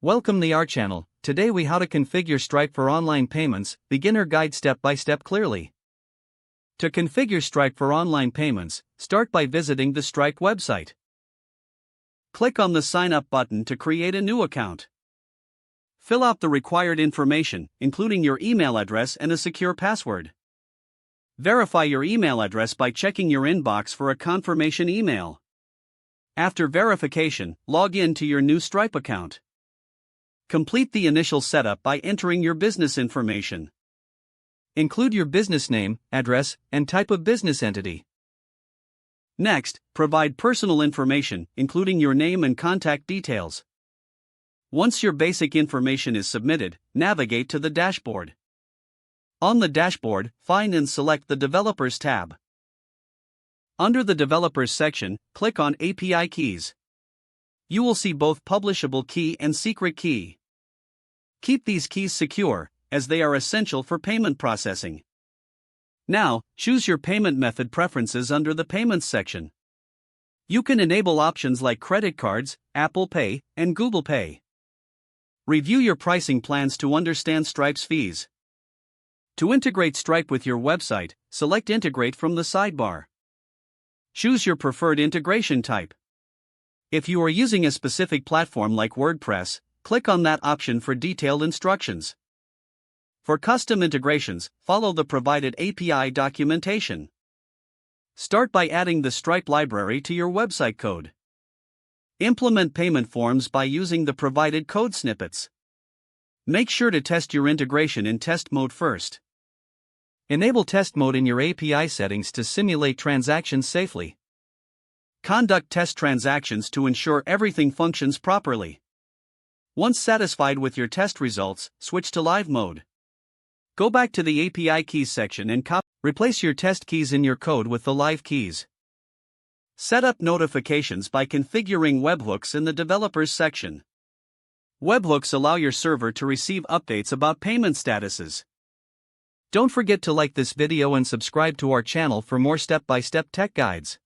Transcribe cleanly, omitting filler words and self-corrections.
Welcome to our channel. Today we how to configure Stripe for online payments, beginner guide step by step clearly. To configure Stripe for online payments, start by visiting the Stripe website. Click on the sign up button to create a new account. Fill out the required information, including your email address and a secure password. Verify your email address by checking your inbox for a confirmation email. After verification, log in to your new Stripe account. Complete the initial setup by entering your business information. Include your business name, address, and type of business entity. Next, provide personal information, including your name and contact details. Once your basic information is submitted, navigate to the dashboard. On the dashboard, find and select the Developers tab. Under the Developers section, click on API Keys. You will see both Publishable Key and Secret Key. Keep these keys secure, as they are essential for payment processing. Now, choose your payment method preferences under the Payments section. You can enable options like credit cards, Apple Pay, and Google Pay. Review your pricing plans to understand Stripe's fees. To integrate Stripe with your website, select Integrate from the sidebar. Choose your preferred integration type. If you are using a specific platform like WordPress, click on that option for detailed instructions. For custom integrations, follow the provided API documentation. Start by adding the Stripe library to your website code. Implement payment forms by using the provided code snippets. Make sure to test your integration in test mode first. Enable test mode in your API settings to simulate transactions safely. Conduct test transactions to ensure everything functions properly. Once satisfied with your test results, switch to live mode. Go back to the API Keys section and replace your test keys in your code with the live keys. Set up notifications by configuring webhooks in the Developers section. Webhooks allow your server to receive updates about payment statuses. Don't forget to like this video and subscribe to our channel for more step-by-step tech guides.